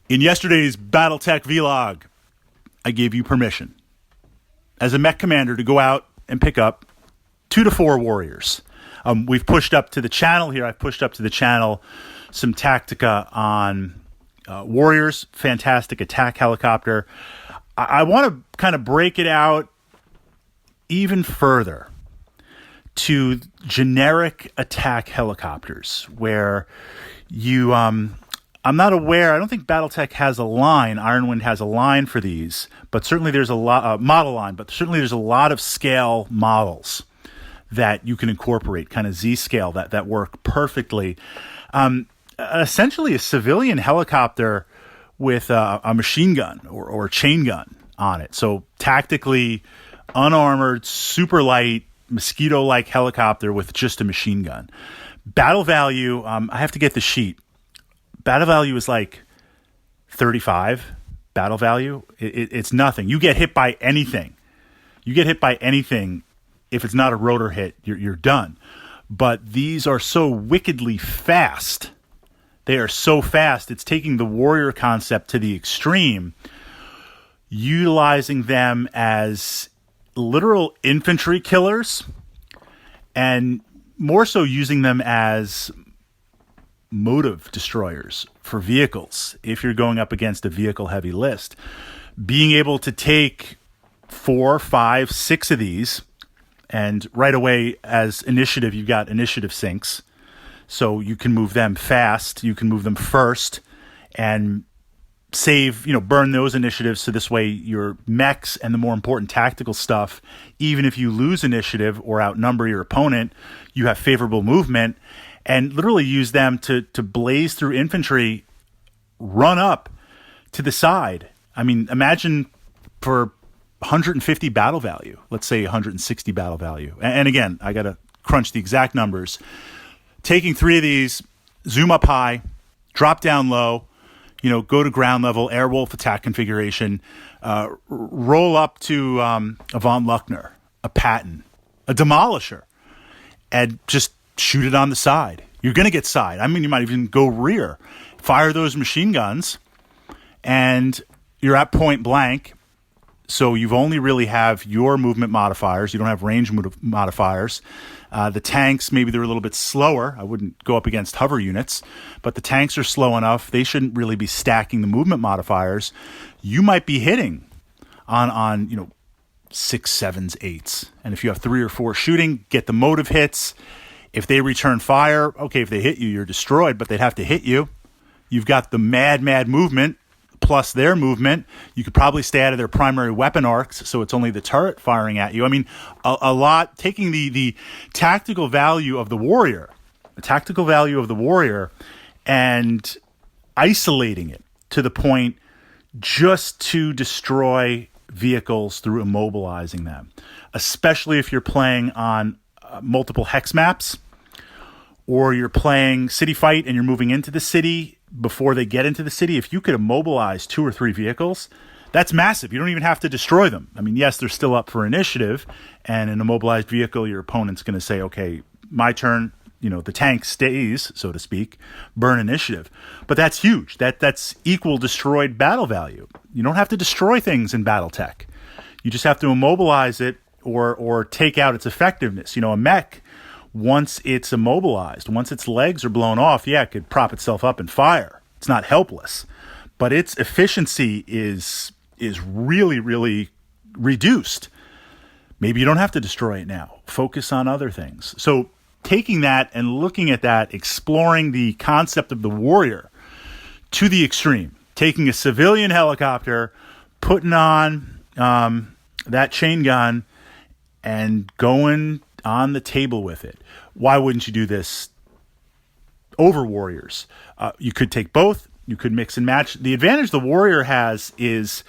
In yesterday's Battletech vlog, I gave you permission as a mech commander to go out and pick up 2 to 4 warriors. We've pushed up to the channel here. I've pushed up to the channel some Tactica on warriors, fantastic attack helicopter. I want to kind of break it out even further to generic attack helicopters where you... I'm not aware. I don't think Battletech has a line. Ironwind has a line for these, but certainly there's a lot model line. But certainly there's a lot of scale models that you can incorporate, kind of Z scale that work perfectly. Essentially, a civilian helicopter with a machine gun or a chain gun on it. So tactically unarmored, super light, mosquito-like helicopter with just a machine gun. Battle value. I have to get the sheet. Battle value is like 35. Battle value, it's nothing. You get hit by anything. You get hit by anything. If it's not a rotor hit, you're done. But these are so wickedly fast. They are so fast. It's taking the warrior concept to the extreme, utilizing them as literal infantry killers, and more so using them as motive destroyers for vehicles. If you're going up against a vehicle heavy list, being able to take 4, 5, 6 of these, and right away as initiative, you've got initiative sinks. So you can move them fast. You can move them first and save, burn those initiatives. So this way your mechs and the more important tactical stuff, even if you lose initiative or outnumber your opponent, you have favorable movement. And literally use them to blaze through infantry, run up to the side. I mean, imagine for 150 battle value, let's say 160 battle value. And again, I got to crunch the exact numbers. Taking 3 of these, zoom up high, drop down low, go to ground level, Airwolf attack configuration, roll up to a Von Luckner, a Patton, a Demolisher, and just shoot it on the side. You're going to get side. I mean, you might even go rear. Fire those machine guns, and you're at point blank. So you've only really have your movement modifiers. You don't have range modifiers. The tanks, maybe they're a little bit slower. I wouldn't go up against hover units, but the tanks are slow enough. They shouldn't really be stacking the movement modifiers. You might be hitting on 6s, 7s, 8s. And if you have 3 or 4 shooting, get the motive hits. If they return fire, okay, if they hit you, you're destroyed, but they'd have to hit you. You've got the mad movement plus their movement. You could probably stay out of their primary weapon arcs, so it's only the turret firing at you. I mean, a lot, taking the tactical value of the warrior, and isolating it to the point just to destroy vehicles through immobilizing them, especially if you're playing on multiple hex maps, or you're playing city fight and you're moving into the city before they get into the city. If you could immobilize 2 or 3 vehicles, that's massive. You don't even have to destroy them. I mean, yes, they're still up for initiative, and an immobilized vehicle, your opponent's going to say, okay, my turn, the tank stays, so to speak, burn initiative. But that's huge. That's equal destroyed battle value. You don't have to destroy things in Battletech. You just have to immobilize it or take out its effectiveness. A mech, once it's immobilized, once its legs are blown off, it could prop itself up and fire. It's not helpless. But its efficiency is really, really reduced. Maybe you don't have to destroy it now. Focus on other things. So taking that and looking at that, exploring the concept of the warrior to the extreme, taking a civilian helicopter, putting on that chain gun, and going on the table with it. Why wouldn't you do this over warriors? You could take both. You could mix and match. The advantage the warrior has is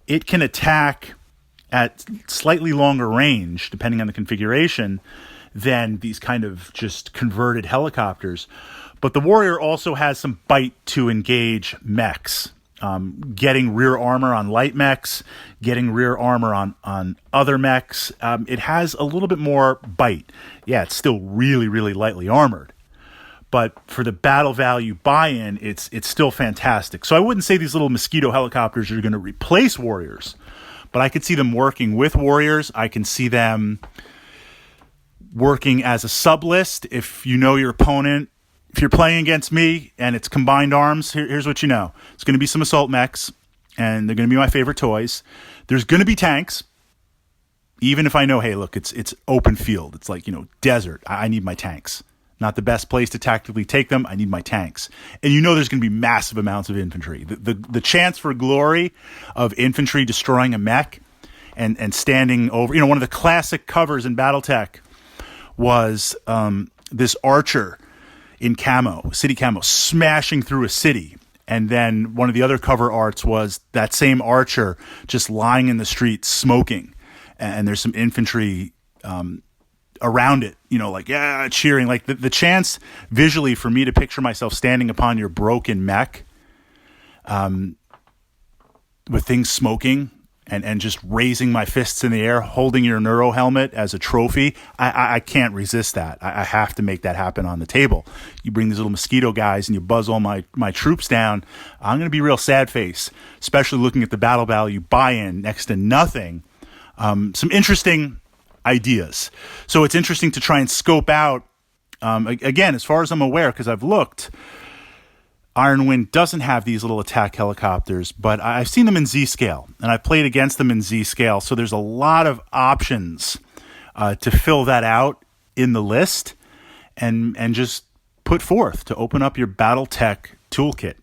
it can attack at slightly longer range, depending on the configuration, than these kind of just converted helicopters. But the warrior also has some bite to engage mechs. Getting rear armor on light mechs, getting rear armor on other mechs. It has a little bit more bite. Yeah, it's still really, really lightly armored. but for the battle value buy-in, it's still fantastic. So I wouldn't say these little Mosquito helicopters are going to replace warriors, but I could see them working with warriors. I can see them working as a sub-list. If you know your opponent, if you're playing against me and it's combined arms, here's what you know. It's going to be some assault mechs, and they're going to be my favorite toys. There's going to be tanks, even if I know, hey, look, it's open field. It's like, desert. I need my tanks. Not the best place to tactically take them. I need my tanks. And there's going to be massive amounts of infantry. The chance for glory of infantry destroying a mech and standing over, one of the classic covers in Battletech was this archer in camo, city camo, smashing through a city. And then one of the other cover arts was that same archer just lying in the street smoking. And there's some infantry around it, cheering. Like the chance visually for me to picture myself standing upon your broken mech with things smoking and just raising my fists in the air, holding your neuro helmet as a trophy. I can't resist that. I have to make that happen on the table. You bring these little Mosquito guys and you buzz all my troops down. I'm going to be real sad face, especially looking at the battle value buy-in next to nothing. Some interesting ideas. So it's interesting to try and scope out, again, as far as I'm aware, because I've looked, Iron Wind doesn't have these little attack helicopters, but I've seen them in Z-scale, and I've played against them in Z-scale, so there's a lot of options to fill that out in the list and just put forth to open up your Battletech toolkit.